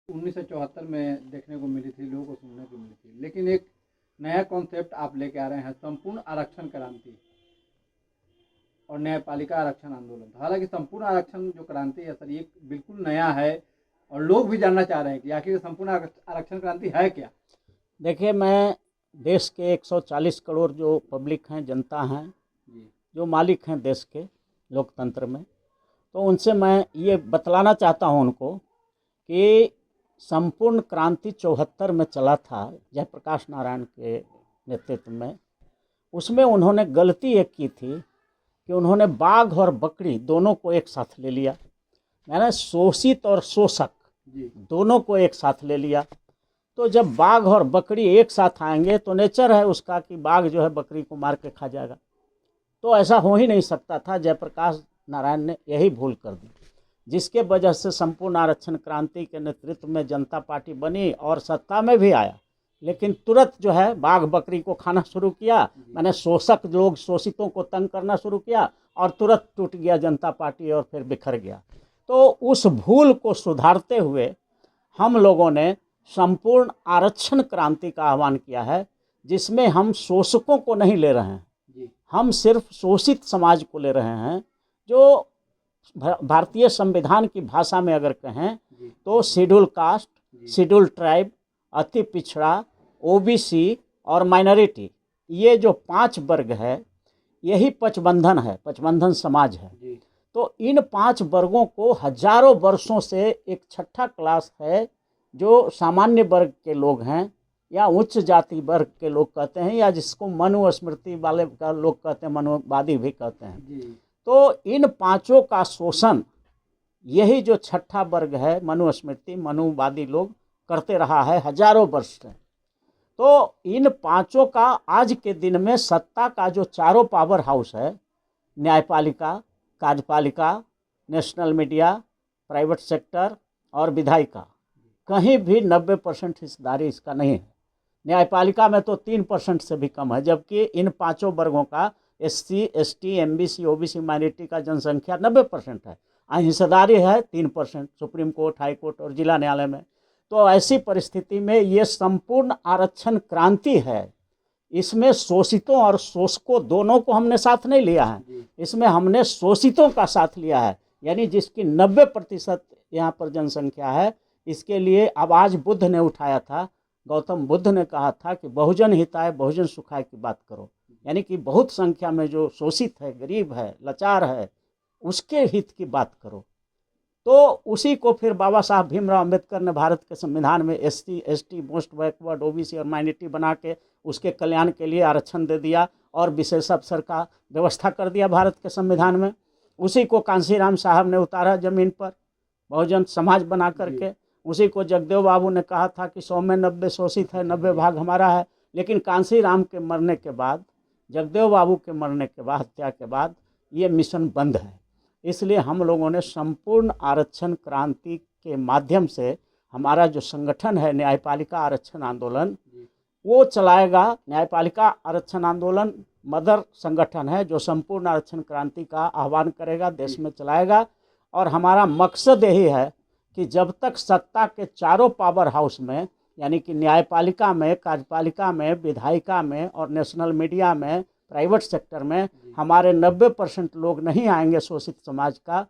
1974 में देखने को मिली थी, लोगों को सुनने को मिली थी, लेकिन एक नया कॉन्सेप्ट आप लेके आ रहे हैं, संपूर्ण आरक्षण क्रांति और न्यायपालिका आरक्षण आंदोलन। हालांकि संपूर्ण आरक्षण जो क्रांति है सर, ये बिल्कुल नया है और लोग भी जानना चाह रहे हैं कि आखिर संपूर्ण आरक्षण क्रांति है क्या। देखिए, मैं देश के 140 करोड़ जो पब्लिक हैं, जनता हैं, जो मालिक हैं देश के लोकतंत्र में, तो उनसे मैं ये बतलाना चाहता हूँ उनको कि संपूर्ण क्रांति 74 में चला था जयप्रकाश नारायण के नेतृत्व में। उसमें उन्होंने गलती एक की थी कि उन्होंने बाघ और बकरी दोनों को एक साथ ले लिया। मैंने शोषित और शोषक दोनों को एक साथ ले लिया। तो जब बाघ और बकरी एक साथ आएंगे तो नेचर है उसका कि बाघ जो है बकरी को मार के खा जाएगा। तो ऐसा हो ही नहीं सकता था। जयप्रकाश नारायण ने यही भूल कर दी, जिसके वजह से संपूर्ण आरक्षण क्रांति के नेतृत्व में जनता पार्टी बनी और सत्ता में भी आया, लेकिन तुरंत जो है बाघ बकरी को खाना शुरू किया। मैंने शोषक लोग शोषितों को तंग करना शुरू किया और तुरंत टूट गया जनता पार्टी और फिर बिखर गया। तो उस भूल को सुधारते हुए हम लोगों ने संपूर्ण आरक्षण क्रांति का आह्वान किया है, जिसमें हम शोषकों को नहीं ले रहे हैं, हम सिर्फ शोषित समाज को ले रहे हैं। जो भारतीय संविधान की भाषा में अगर कहें तो शेड्यूल कास्ट, शेड्यूल ट्राइब, अति पिछड़ा, ओबीसी और माइनॉरिटी, ये जो 5 वर्ग है यही पचबंधन है, पचबंधन समाज है। तो इन 5 वर्गों को हजारों वर्षों से एक छठा क्लास है जो सामान्य वर्ग के लोग हैं या उच्च जाति वर्ग के लोग कहते हैं, या जिसको मनुस्मृति वाले का लोग कहते हैं, मनुवादी भी कहते हैं। तो इन 5 का शोषण यही जो छठा वर्ग है मनुस्मृति मनुवादी लोग करते रहा है हजारों वर्ष से। तो इन 5 का आज के दिन में सत्ता का जो चारों पावर हाउस है, न्यायपालिका, कार्यपालिका, नेशनल मीडिया, प्राइवेट सेक्टर और विधायिका, कहीं भी 90% हिस्सेदारी इसका नहीं है। न्यायपालिका में तो 3% से भी कम है, जबकि इन 5 वर्गों का SC, ST, MBC, OBC minority का जनसंख्या 90% है, हिस्सेदारी है 3%, सुप्रीम कोर्ट, हाई कोर्ट और जिला न्यायालय में। तो ऐसी परिस्थिति में ये संपूर्ण आरक्षण क्रांति है। इसमें शोषितों और शोषकों दोनों को हमने साथ नहीं लिया है, इसमें हमने शोषितों का साथ लिया है, यानी जिसकी 90% यहाँ पर जनसंख्या है। इसके लिए आवाज़ बुद्ध ने उठाया था। गौतम बुद्ध ने कहा था कि बहुजन हिताय बहुजन सुखाय की बात करो, यानी कि बहुत संख्या में जो शोषित है, गरीब है, लाचार है, उसके हित की बात करो। तो उसी को फिर बाबा साहब भीमराव अम्बेडकर ने भारत के संविधान में SC, ST, most backward, OBC और माइनॉरिटी बना के उसके कल्याण के लिए आरक्षण दे दिया और विशेष अवसर का व्यवस्था कर दिया भारत के संविधान में। उसी को कांशीराम साहब ने उतारा ज़मीन पर बहुजन समाज बना करके। उसी को जगदेव बाबू ने कहा था कि 100 में 90 शोषित है, 90 भाग हमारा है। लेकिन कांशीराम के मरने के बाद, जगदेव बाबू के मरने के बाद, हत्या के बाद ये मिशन बंद है। इसलिए हम लोगों ने संपूर्ण आरक्षण क्रांति के माध्यम से हमारा जो संगठन है न्यायपालिका आरक्षण आंदोलन, वो चलाएगा। न्यायपालिका आरक्षण आंदोलन मदर संगठन है जो संपूर्ण आरक्षण क्रांति का आह्वान करेगा, देश में चलाएगा। और हमारा मकसद यही है कि जब तक सत्ता के चारों पावर हाउस में, यानी कि न्यायपालिका में, कार्यपालिका में, विधायिका में और नेशनल मीडिया में, प्राइवेट सेक्टर में हमारे 90% लोग नहीं आएंगे शोषित समाज का,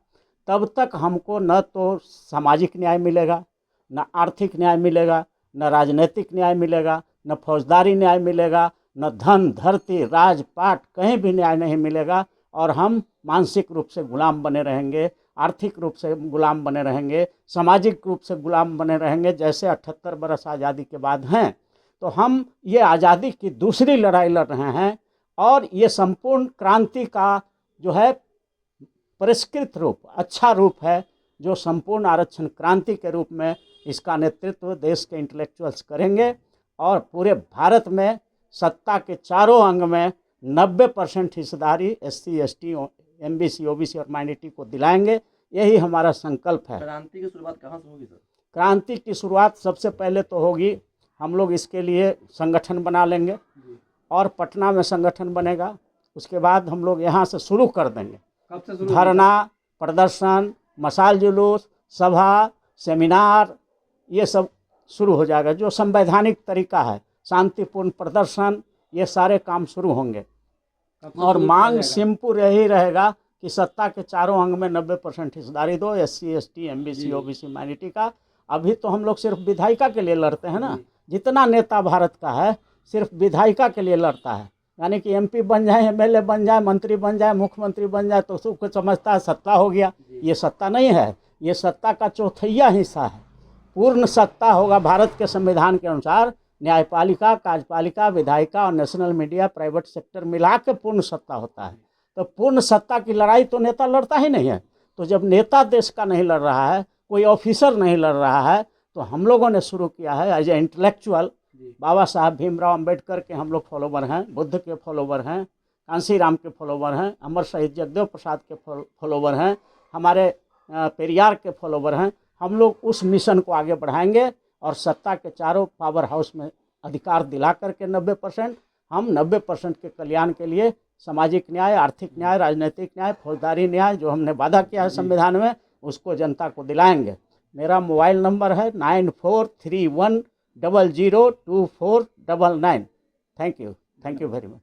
तब तक हमको न तो सामाजिक न्याय मिलेगा, न आर्थिक न्याय मिलेगा, न राजनीतिक न्याय मिलेगा, न फौजदारी न्याय मिलेगा, न धन, धरती, राजपाट, कहीं भी न्याय नहीं मिलेगा। और हम मानसिक रूप से गुलाम बने रहेंगे, आर्थिक रूप से गुलाम बने रहेंगे, सामाजिक रूप से गुलाम बने रहेंगे, जैसे 78 बरस आज़ादी के बाद हैं। तो हम ये आज़ादी की दूसरी लड़ाई लड़ रहे हैं और ये संपूर्ण क्रांति का जो है परिष्कृत रूप, अच्छा रूप है, जो संपूर्ण आरक्षण क्रांति के रूप में इसका नेतृत्व देश के इंटेलेक्चुअल्स करेंगे और पूरे भारत में सत्ता के चारों अंग में 90% हिस्सेदारी SC, ST, MBC, OBC और माइनॉरिटी को दिलाएंगे। यही हमारा संकल्प है। क्रांति की शुरुआत कहाँ से होगी सर? क्रांति की शुरुआत सबसे पहले तो होगी, हम लोग इसके लिए संगठन बना लेंगे और पटना में संगठन बनेगा। उसके बाद हम लोग यहाँ से शुरू कर देंगे। कब से शुरू? धरना, प्रदर्शन, मशाल जुलूस, सभा, सेमिनार ये सब शुरू हो जाएगा। जो संवैधानिक तरीका है, शांतिपूर्ण प्रदर्शन, ये सारे काम शुरू होंगे। और मांग सिंपल यही रहेगा कि सत्ता के चारों अंग में 90% हिस्सेदारी दो, SC ST MBC OBC minority का। अभी तो हम लोग सिर्फ विधायिका के लिए लड़ते हैं ना, जितना नेता भारत का है सिर्फ विधायिका के लिए लड़ता है, यानी कि MP बन जाए, MLA बन जाए, मंत्री बन जाए, मुख्यमंत्री बन जाए तो सबको समझता है सत्ता हो गया। ये सत्ता नहीं है, ये सत्ता का चौथैया हिस्सा है। पूर्ण सत्ता होगा भारत के संविधान के अनुसार, न्यायपालिका, कार्यपालिका, विधायिका और नेशनल मीडिया, प्राइवेट सेक्टर मिला के पूर्ण सत्ता होता है। तो पूर्ण सत्ता की लड़ाई तो नेता लड़ता ही नहीं है। तो जब नेता देश का नहीं लड़ रहा है, कोई ऑफिसर नहीं लड़ रहा है, तो हम लोगों ने शुरू किया है एज ए इंटेलेक्चुअल। बाबा साहब भीमराव अंबेडकर के हम लोग फॉलोवर हैं, बुद्ध के फॉलोवर हैं, कांसी राम के फॉलोवर हैं, अमर शहीद जगदेव प्रसाद के फॉलोवर हैं, हमारे पेरियार के फॉलोवर हैं। हम लोग उस मिशन को आगे बढ़ाएंगे और सत्ता के चारों पावर हाउस में अधिकार दिला करके 90%, हम 90% के कल्याण के लिए सामाजिक न्याय, आर्थिक न्याय, राजनीतिक न्याय, फौजदारी न्याय जो हमने वादा किया है संविधान में, उसको जनता को दिलाएंगे। मेरा मोबाइल नंबर है 9431002499। Thank you very much.